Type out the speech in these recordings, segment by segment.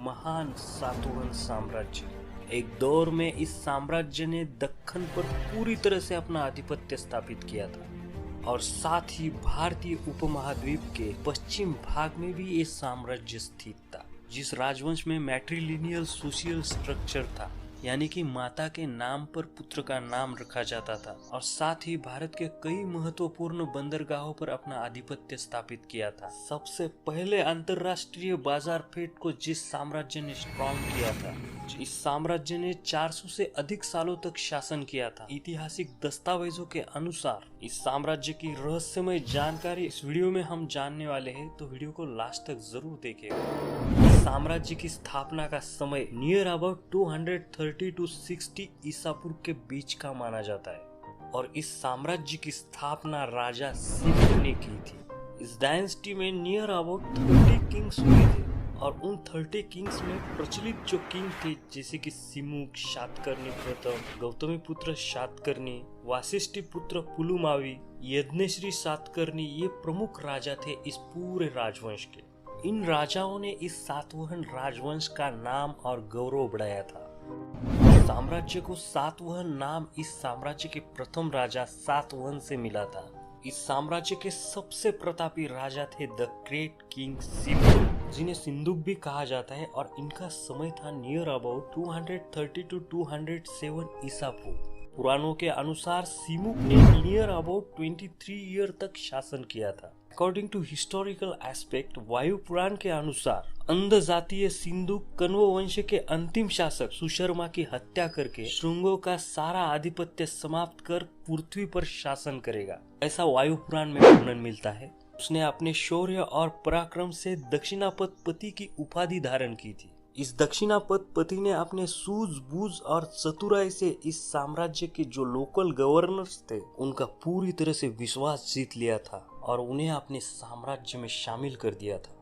महान सातवाहन साम्राज्य। एक दौर में इस साम्राज्य ने दक्कन पर पूरी तरह से अपना आधिपत्य स्थापित किया था और साथ ही भारतीय उपमहाद्वीप के पश्चिम भाग में भी ये साम्राज्य स्थित था। जिस राजवंश में मैट्रिलिनियल सोशियल स्ट्रक्चर था, यानी कि माता के नाम पर पुत्र का नाम रखा जाता था, और साथ ही भारत के कई महत्वपूर्ण बंदरगाहों पर अपना आधिपत्य स्थापित किया था। सबसे पहले अंतरराष्ट्रीय बाजार पेठ को जिस साम्राज्य ने स्ट्रॉन्ग किया था, इस साम्राज्य ने 400 से अधिक सालों तक शासन किया था। ऐतिहासिक दस्तावेजों के अनुसार इस साम्राज्य की रहस्यमय जानकारी इस वीडियो में हम जानने वाले हैं, तो वीडियो को लास्ट तक जरूर देखिएगा। साम्राज्य की स्थापना का समय नियर अबाउट 230 to 60 ईसा पूर्व के बीच का माना जाता है और इस साम्राज्य की स्थापना राजा सिमुक ने की थी। इस डायनेस्टी में नियर अबाउट 30 किंग्स हुए थे और उन 30 किंग्स में प्रचलित जो किंग थे, जैसे कि सिमुक, शातकर्णी प्रथम, गौतमीपुत्र शातकर्णी, वासिष्ठी पुत्र पुलुमावी, यज्ञश्री शातकर्णी, ये प्रमुख राजा थे इस पूरे राजवंश के। इन राजाओं ने इस सातवाहन राजवंश का नाम और गौरव बढ़ाया था। साम्राज्य को सातवाहन नाम इस साम्राज्य के प्रथम राजा सातवाहन से मिला था। इस साम्राज्य के सबसे प्रतापी राजा थे द ग्रेट किंग सिमुक, जिन्हें सिंधुक भी कहा जाता है, और इनका समय था नियर अबाउट 230 to 207 ईसा पूर्व। पुराणों के अनुसार सिमुक ने नियर अबाउट 23 ईयर तक शासन किया था। अकॉर्डिंग टू हिस्टोरिकल एस्पेक्ट, वायु पुराण के अनुसार अंध जातीय सिंधुक कण्व वंश के अंतिम शासक सुशर्मा की हत्या करके श्रृंगों का सारा आधिपत्य समाप्त कर पृथ्वी पर शासन करेगा, ऐसा वायु पुराण में वर्णन मिलता है। उसने अपने शौर्य और पराक्रम से दक्षिणापत पति की उपाधि धारण की थी। इस दक्षिणापत पति ने अपने सूझबूझ और चतुराई से इस साम्राज्य के जो लोकल गवर्नर्स थे, उनका पूरी तरह से विश्वास जीत लिया था और उन्हें अपने साम्राज्य में शामिल कर दिया था।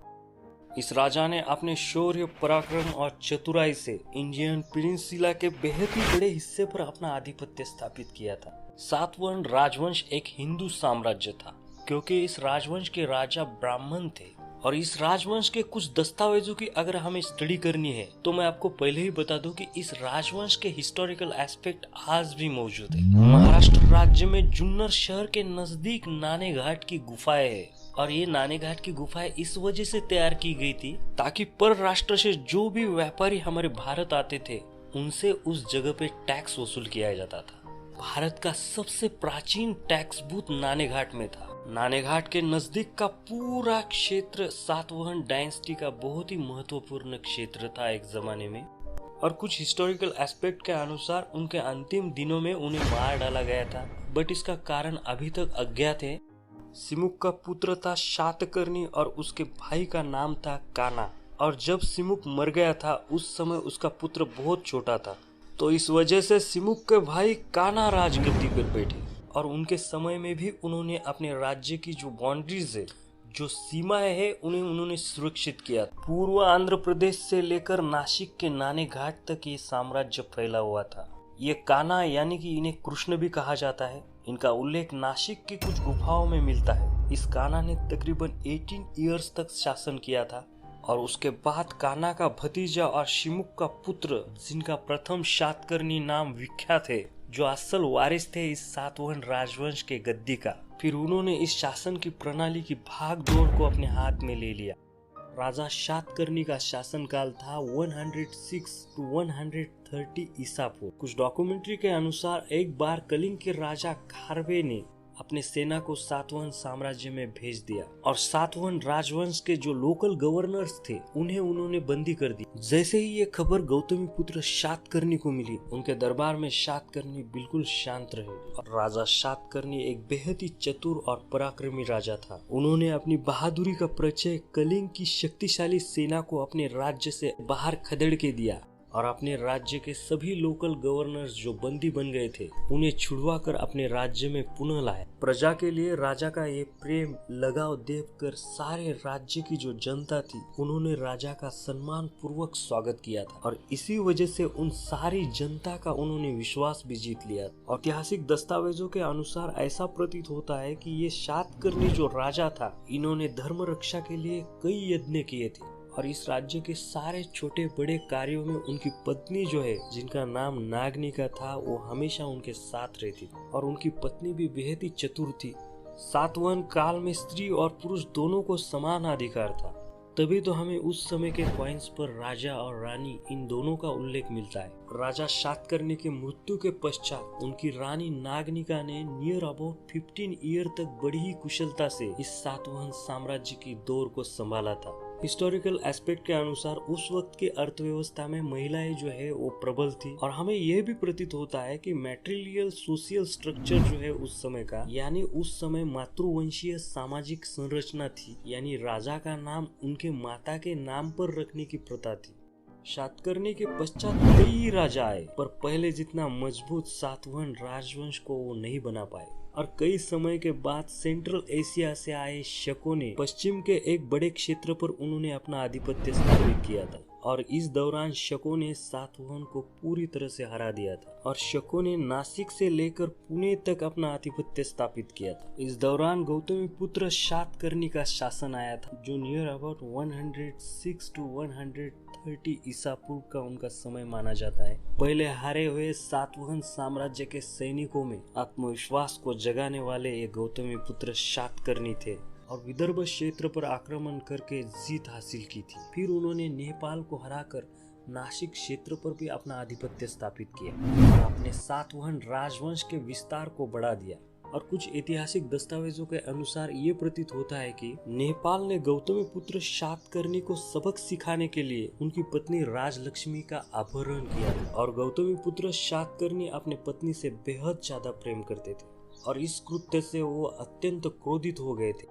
इस राजा ने अपने शौर्य, पराक्रम और चतुराई से इंडियन पेनिनसुला के बेहद ही बड़े हिस्से पर अपना आधिपत्य स्थापित किया था। सातवाहन राजवंश एक हिंदू साम्राज्य था, क्योंकि इस राजवंश के राजा ब्राह्मण थे। और इस राजवंश के कुछ दस्तावेजों की अगर हमें स्टडी करनी है, तो मैं आपको पहले ही बता दूं कि इस राजवंश के हिस्टोरिकल एस्पेक्ट आज भी मौजूद है। महाराष्ट्र राज्य में जुन्नर शहर के नजदीक नाने घाट की गुफाएं है, और ये नाने घाट की गुफाएं इस वजह से तैयार की गई थी ताकि पर राष्ट्र से जो भी व्यापारी हमारे भारत आते थे, उनसे उस जगह पे टैक्स वसूल किया जाता था। भारत का सबसे प्राचीन टैक्स बूथ नाने घाट में था। नाने घाट के नजदीक का पूरा क्षेत्र सातवाहन डायनेस्टी का बहुत ही महत्वपूर्ण क्षेत्र था एक जमाने में, और कुछ हिस्टोरिकल एस्पेक्ट के अनुसार उनके अंतिम दिनों में उन्हें मार डाला गया था, बट इसका कारण अभी तक अज्ञात है। सिमुक का पुत्र था शातकर्णी और उसके भाई का नाम था काना, और जब सिमुक मर गया था उस समय उसका पुत्र बहुत छोटा था, तो इस वजह से सिमुक के भाई काना राजगद्दी पर बैठे, और उनके समय में भी उन्होंने अपने राज्य की जो बाउंड्रीज है, जो सीमाएं है, उन्होंने सुरक्षित किया। पूर्व आंध्र प्रदेश से लेकर नासिक के नाने घाट तक ये साम्राज्य फैला हुआ था। ये काना, यानी कि इन्हें कृष्ण भी कहा जाता है, इनका उल्लेख नासिक की कुछ गुफाओं में मिलता है। इस काना ने तकरीबन 18 ईयर्स तक शासन किया था, और उसके बाद काना का भतीजा और सिमुक का पुत्र, जिनका प्रथम शातकर्णी नाम विख्यात है, जो असल वारिस थे इस सातवाहन राजवंश के गद्दी का, फिर उन्होंने इस शासन की प्रणाली की भाग दौड़ को अपने हाथ में ले लिया। राजा शातकर्णी का शासनकाल था 106 to 130 ईसा पूर्व। कुछ डॉक्यूमेंट्री के अनुसार एक बार कलिंग के राजा खारवे ने अपने सेना को सातवाहन साम्राज्य में भेज दिया, और सातवाहन राजवंश के जो लोकल गवर्नर्स थे उन्हें उन्होंने बंदी कर दी। जैसे ही ये खबर गौतमीपुत्र शातकर्णी को मिली, उनके दरबार में शातकर्णी बिल्कुल शांत रहे, और राजा शातकर्णी एक बेहद ही चतुर और पराक्रमी राजा था। उन्होंने अपनी बहादुरी का परिचय कलिंग की शक्तिशाली सेना को अपने राज्य से बाहर खदेड़ के दिया, और अपने राज्य के सभी लोकल गवर्नर्स जो बंदी बन गए थे, उन्हें छुड़वा कर अपने राज्य में पुनः लाए। प्रजा के लिए राजा का ये प्रेम, लगाव देखकर सारे राज्य की जो जनता थी, उन्होंने राजा का सम्मान पूर्वक स्वागत किया था, और इसी वजह से उन सारी जनता का उन्होंने विश्वास भी जीत लिया। ऐतिहासिक दस्तावेजों के अनुसार ऐसा प्रतीत होता है कि ये शातकर्णी जो राजा था, इन्होंने धर्म रक्षा के लिए कई यज्ञ किए थे, और इस राज्य के सारे छोटे बड़े कार्यों में उनकी पत्नी जो है, जिनका नाम नागनिका था, वो हमेशा उनके साथ रहती थी। और उनकी पत्नी भी बेहद ही चतुर थी। सातवाहन काल में स्त्री और पुरुष दोनों को समान अधिकार था। तभी तो हमें उस समय के कॉइन्स पर राजा और रानी इन दोनों का उल्लेख मिलता है। राजा शातकर्णी के मृत्यु के पश्चात उनकी रानी नागनिका ने नियर अबाउट 15 ईयर तक बड़ी ही कुशलता से इस सातवाहन साम्राज्य की दौर को संभाला था। हिस्टोरिकल एस्पेक्ट के अनुसार उस वक्त की अर्थव्यवस्था में महिलाएं जो है वो प्रबल थी। और हमें यह भी प्रतीत होता है कि मैट्रिलियल सोशल स्ट्रक्चर जो है उस समय का, यानी उस समय मातृवंशीय सामाजिक संरचना थी, यानी राजा का नाम उनके माता के नाम पर रखने की प्रथा थी। शातकर्णी के पश्चात कई राजा आए, पर पहले जितना मजबूत सातवाहन राजवंश को वो नहीं बना पाए। और कई समय के बाद सेंट्रल एशिया से आए शकों ने पश्चिम के एक बड़े क्षेत्र पर उन्होंने अपना आधिपत्य स्थापित किया था। और इस दौरान शकों ने सातवाहन को पूरी तरह से हरा दिया था और शकों ने नासिक से लेकर पुणे तक अपना आधिपत्य स्थापित किया था। इस दौरान गौतमी पुत्र शातकर्णी का शासन आया था, जो नियर अबाउट 106 to 130 ईसा पूर्व का उनका समय माना जाता है। पहले हारे हुए सातवाहन साम्राज्य के सैनिकों में आत्मविश्वास को जगाने वाले ये गौतमी पुत्र शातकर्णी थे और विदर्भ क्षेत्र पर आक्रमण करके जीत हासिल की थी। फिर उन्होंने नेपाल को हराकर नासिक क्षेत्र पर भी अपना आधिपत्य स्थापित किया और अपने सातवाहन राजवंश के विस्तार को बढ़ा दिया। और कुछ ऐतिहासिक दस्तावेजों के अनुसार ये प्रतीत होता है कि नेपाल ने गौतमी पुत्र शातकर्णी को सबक सिखाने के लिए उनकी पत्नी राजलक्ष्मी का अपहरण किया था। और गौतमी पुत्र शातकर्णी अपने पत्नी से बेहद ज्यादा प्रेम करते थे और इस कृत्य से वो अत्यंत क्रोधित हो गए थे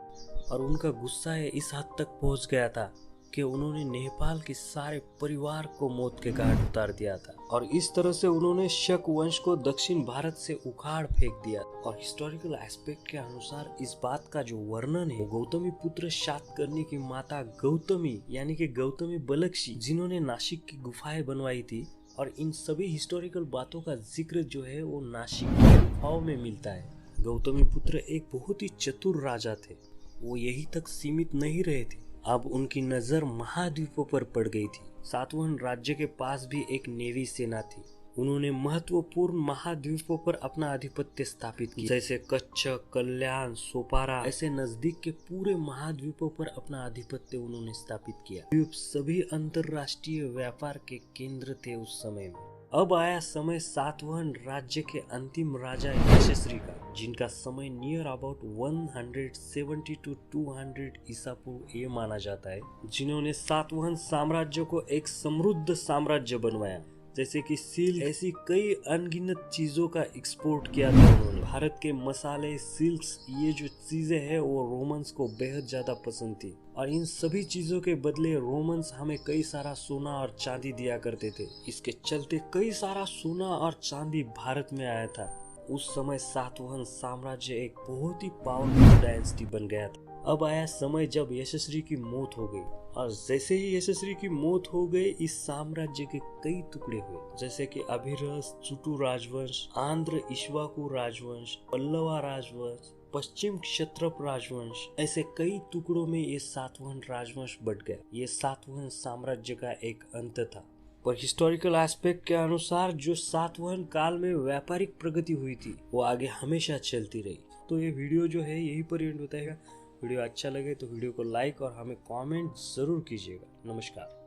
और उनका गुस्सा इस हद तक पहुंच गया था कि उन्होंने नेपाल के सारे परिवार को मौत के घाट उतार दिया था। और इस तरह से उन्होंने शक वंश को दक्षिण भारत से उखाड़ फेंक दिया। और हिस्टोरिकल एस्पेक्ट के अनुसार इस बात का जो वर्णन है, गौतमी पुत्र शातकर्णी की माता गौतमी यानी कि गौतमी बलक्षी, जिन्होंने नासिक की गुफाएं बनवाई थी। और इन सभी हिस्टोरिकल बातों का जिक्र जो है वो नासिक की गुफाओं में मिलता है। गौतमी पुत्र एक बहुत ही चतुर राजा थे। वो यही तक सीमित नहीं रहे थे, अब उनकी नजर महाद्वीपों पर पड़ गई थी। सातवाहन राज्य के पास भी एक नेवी सेना थी। उन्होंने महत्वपूर्ण महाद्वीपों पर अपना आधिपत्य स्थापित किया, जैसे कच्छ, कल्याण, सोपारा, ऐसे नजदीक के पूरे महाद्वीपों पर अपना आधिपत्य उन्होंने स्थापित किया। द्वीप सभी अंतरराष्ट्रीय व्यापार के केंद्र थे उस समय में। अब आया समय सातवाहन राज्य के अंतिम राजा यशस्वी का, जिनका समय नियर अबाउट 170 to 200 ईसा पूर्व ये माना जाता है, जिन्होंने सातवाहन साम्राज्य को एक समृद्ध साम्राज्य बनवाया, जैसे कि सिल्क, ऐसी कई अनगिनत चीजों का एक्सपोर्ट किया था उन्होंने। भारत के मसाले, सिल्क्स, ये जो चीजें हैं वो रोमन्स को बेहद ज्यादा पसंद थी और इन सभी चीजों के बदले रोमन्स हमें कई सारा सोना और चांदी दिया करते थे। इसके चलते कई सारा सोना और चांदी भारत में आया था। उस समय सातवाहन साम्राज्य एक बहुत ही पावरफुल डायनेस्टी बन गया था। अब आया समय जब यशस्वी की मौत हो गई और जैसे ही यशस्वी की मौत हो गई, इस साम्राज्य के कई टुकड़े हुए, जैसे कि अभिरस, चुटु राजवंश, आंध्र इक्ष्वाकु राजवंश, पल्लवा राजवंश, पश्चिम क्षत्रप राजवंश, ऐसे कई टुकड़ों में ये सातवाहन राजवंश बट गया। ये सातवाहन साम्राज्य का एक अंत था। पर हिस्टोरिकल एस्पेक्ट के अनुसार जो सातवाहन काल में व्यापारिक प्रगति हुई थी वो आगे हमेशा चलती रही। तो ये वीडियो जो है यही पर एंड होता है। वीडियो अच्छा लगे तो वीडियो को लाइक और हमें कमेंट जरूर कीजिएगा। नमस्कार।